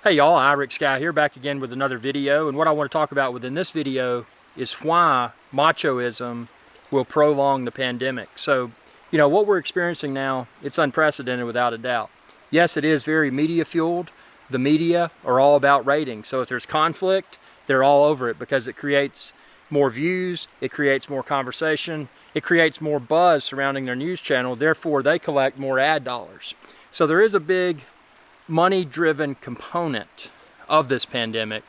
Hey y'all, Iric Sky here, back again with another video, and what I want to talk about within this video is why machoism will prolong the pandemic. So, what we're experiencing now, it's unprecedented without a doubt. Yes, it is very media fueled. The media are all about ratings. So if there's conflict, they're all over it because it creates more views, it creates more conversation, it creates more buzz surrounding their news channel, therefore they collect more ad dollars. So there is a big money-driven component of this pandemic,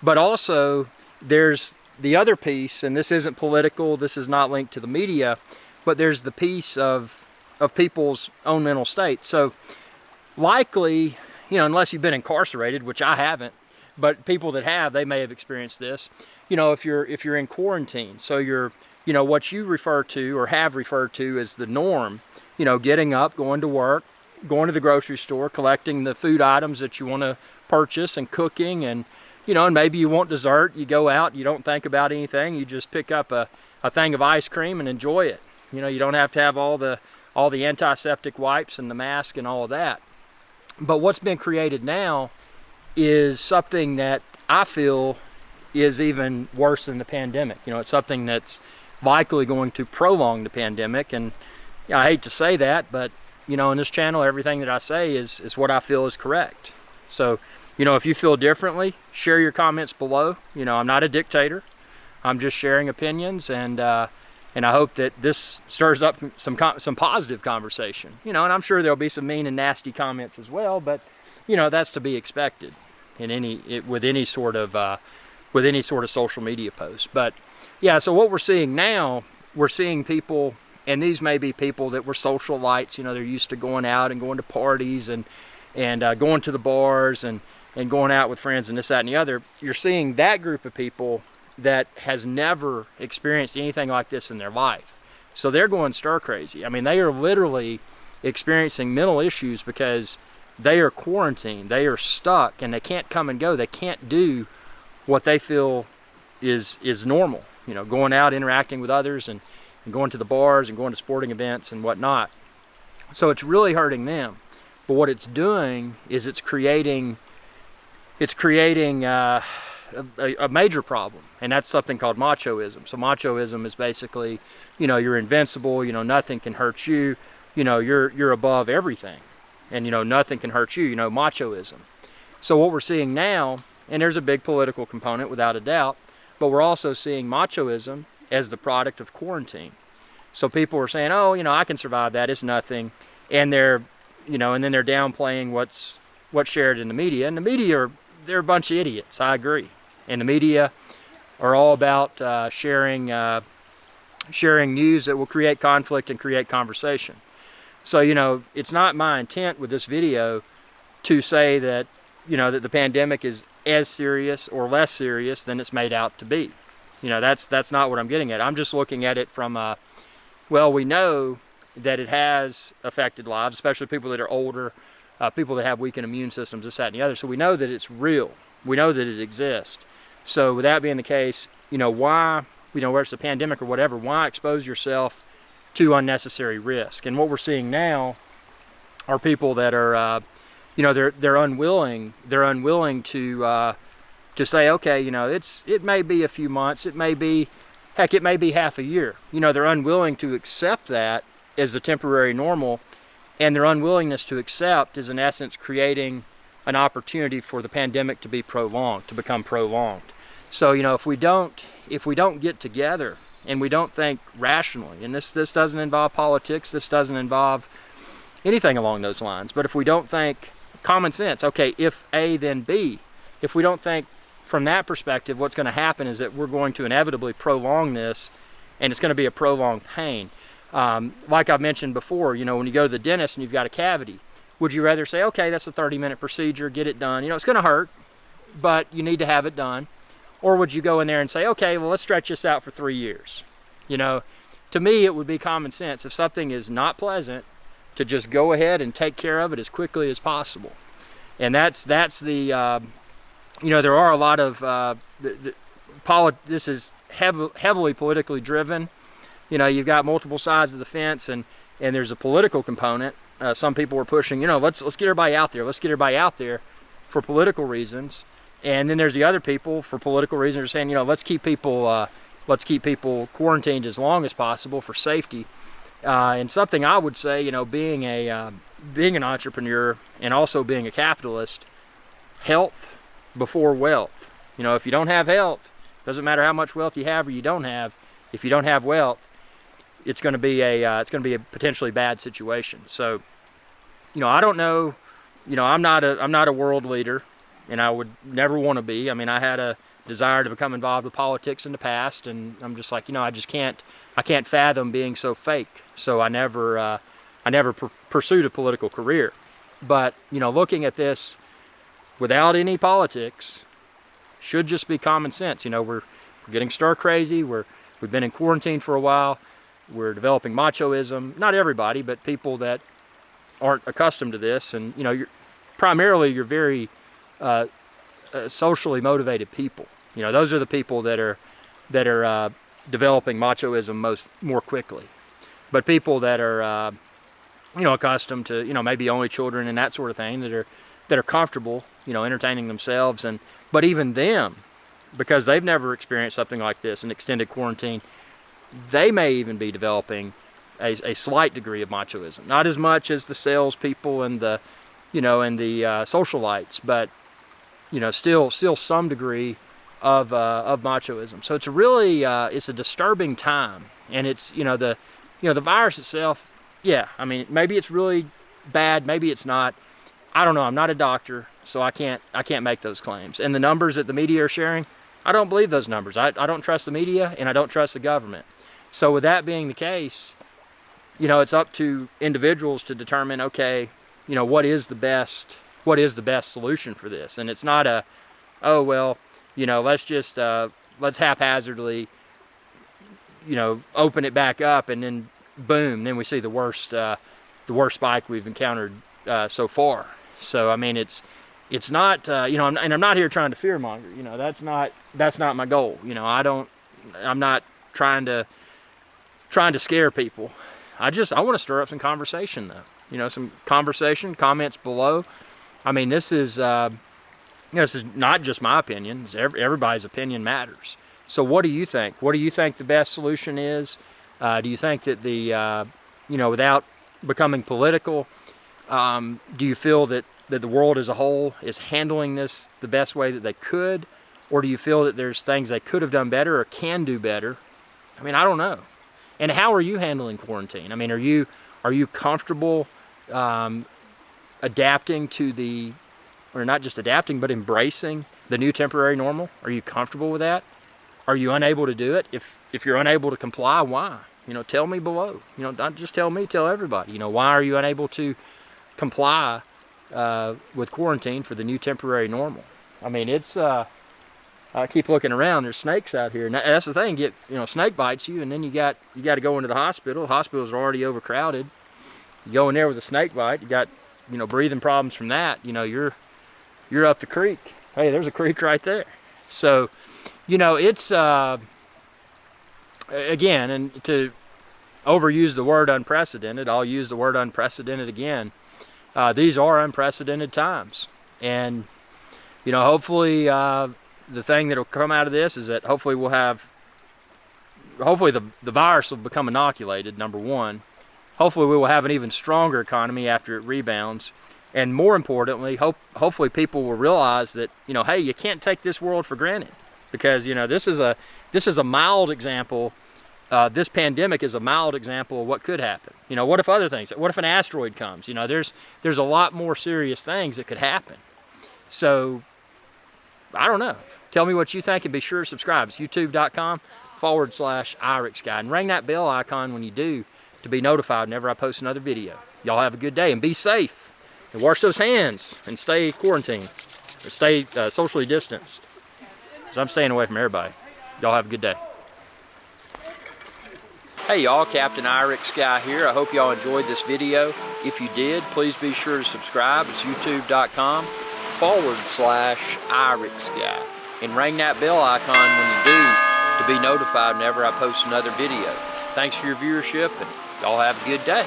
but also there's the other piece, and this isn't political, this is not linked to the media, but there's the piece of people's own mental state. So likely, unless you've been incarcerated, which I haven't, but people that have, they may have experienced this. If you're in quarantine, so you're, what you refer to or have referred to as the norm, getting up, going to work, going to the grocery store, collecting the food items that you want to purchase and cooking, and and maybe you want dessert, you go out, you don't think about anything, you just pick up a thing of ice cream and enjoy it. You don't have to have all the antiseptic wipes and the mask and all of that. But what's been created now is something that I feel is even worse than the pandemic. It's something that's likely going to prolong the pandemic, and I hate to say that, but in this channel, everything that I say is what I feel is correct. So, if you feel differently, share your comments below. I'm not a dictator. I'm just sharing opinions, and I hope that this stirs up some positive conversation. And I'm sure there'll be some mean and nasty comments as well, but that's to be expected with any sort of social media post. But yeah, so what we're seeing now, we're seeing people. And these may be people that were socialites, they're used to going out and going to parties and going to the bars and going out with friends and this, that, and the other. You're seeing that group of people that has never experienced anything like this in their life. So they're going stir crazy. I mean, they are literally experiencing mental issues because they are quarantined, they are stuck, and they can't come and go. They can't do what they feel is normal, going out, interacting with others, and going to the bars and going to sporting events and whatnot. So it's really hurting them. But what it's doing is it's creating a major problem, and that's something called machoism. So machoism is basically, you're invincible, nothing can hurt you, you're above everything, and nothing can hurt you, machoism. So what we're seeing now, and there's a big political component without a doubt, but we're also seeing machoism as the product of quarantine. So people are saying, oh, I can survive that, it's nothing. And they're, and then they're downplaying what's shared in the media. And the media, they're a bunch of idiots, I agree. And the media are all about sharing news that will create conflict and create conversation. So, it's not my intent with this video to say that, that the pandemic is as serious or less serious than it's made out to be. That's not what I'm getting at. I'm just looking at it from well, we know that it has affected lives, especially people that are older, people that have weakened immune systems, this, that, and the other. So we know that it's real. We know that it exists. So with that being the case, why, whether it's a pandemic or whatever, why expose yourself to unnecessary risk? And what we're seeing now are people that are, they're unwilling. They're unwilling to say, okay, it may be a few months, it may be half a year. They're unwilling to accept that as the temporary normal, and their unwillingness to accept is in essence creating an opportunity for the pandemic to be prolonged, to become prolonged. So, if we don't get together and we don't think rationally, and this doesn't involve politics, this doesn't involve anything along those lines, but if we don't think common sense, okay, if A, then B, if we don't think from that perspective, what's going to happen is that we're going to inevitably prolong this, and it's going to be a prolonged pain. Like I mentioned before, when you go to the dentist and you've got a cavity, would you rather say, okay, that's a 30-minute procedure, get it done? It's going to hurt, but you need to have it done. Or would you go in there and say, okay, well, let's stretch this out for 3 years? To me, it would be common sense if something is not pleasant to just go ahead and take care of it as quickly as possible. And that's the... there are a lot of, this is heavily politically driven. You've got multiple sides of the fence, and there's a political component. Some people are pushing, let's get everybody out there. Let's get everybody out there. for political reasons, and then there's the other people for political reasons who are saying, you know, let's keep people quarantined as long as possible for safety. And something I would say, you know, being an entrepreneur and also being a capitalist, health before wealth. You know, if you don't have health, doesn't matter how much wealth you have or you don't have. If you don't have wealth, it's going to be a potentially bad situation. So, you know, I don't know. You know, I'm not a world leader, and I would never want to be. I mean, I had a desire to become involved with politics in the past, and I'm just like, you know, I can't fathom being so fake. So I never pursued a political career. But, you know, looking at this without any politics should just be common sense. You know, we're getting stir crazy. We've been in quarantine for a while. We're developing machoism. Not everybody, but people that aren't accustomed to this. And, you know, you're very socially motivated people. You know, those are the people that are developing machoism more quickly. But people that are you know, accustomed to, you know, maybe only children and that sort of thing, that are comfortable, you know, entertaining themselves, but even them, because they've never experienced something like this, an extended quarantine, they may even be developing a slight degree of machoism. Not as much as the salespeople and the socialites, but, you know, still some degree of machoism. So it's really it's a disturbing time, and it's, you know, the virus itself. Yeah, I mean, maybe it's really bad, maybe it's not. I don't know. I'm not a doctor, so I can't make those claims. And the numbers that the media are sharing, I don't believe those numbers. I don't trust the media, and I don't trust the government. So with that being the case, you know, it's up to individuals to determine, okay, you know, what is the best solution for this? And it's not oh well, you know, let's haphazardly, you know, open it back up, and then boom, then we see the worst spike we've encountered so far. So I mean, it's not, you know, and I'm not here trying to fearmonger. You know, that's not my goal. You know, I'm not trying to scare people. I want to stir up some conversation, though. You know, some conversation, comments below. I mean, this is, you know, this is not just my opinion. Everybody's opinion matters. So what do you think? What do you think the best solution is? Do you think that you know, without becoming political, do you feel that the world as a whole is handling this the best way that they could? Or do you feel that there's things they could have done better or can do better? I mean, I don't know. And how are you handling quarantine? I mean, are you comfortable adapting to or not just adapting, but embracing the new temporary normal? Are you comfortable with that? Are you unable to do it? If you're unable to comply, why? You know, tell me below. You know, not just tell me, tell everybody. You know, why are you unable to comply with quarantine for the new temporary normal? I mean, it's I keep looking around. There's snakes out here, and that's the thing. You know, snake bites you, and then you got to go into the hospital. The hospitals are already overcrowded. You go in there with a snake bite. You got, you know, breathing problems from that. You know, you're up the creek. Hey, there's a creek right there. So, you know, it's again, and to overuse the word unprecedented, I'll use the word unprecedented again. These are unprecedented times, and, you know, hopefully the thing that will come out of this is that hopefully the virus will become inoculated, number one. Hopefully we will have an even stronger economy after it rebounds. And more importantly, hopefully people will realize that, you know, hey, you can't take this world for granted. Because, you know, this is a mild example. This pandemic is a mild example of what could happen. You know, what if an asteroid comes? You know, there's a lot more serious things that could happen. So, I don't know. Tell me what you think, and be sure to subscribe. It's youtube.com/IrixGuy. And ring that bell icon when you do to be notified whenever I post another video. Y'all have a good day, and be safe. And wash those hands, and stay quarantined. Or stay socially distanced. Because I'm staying away from everybody. Y'all have a good day. Hey y'all, Captain IrixGuy here. I hope y'all enjoyed this video. If you did, please be sure to subscribe. It's youtube.com/IrixGuy. And ring that bell icon when you do to be notified whenever I post another video. Thanks for your viewership, and y'all have a good day.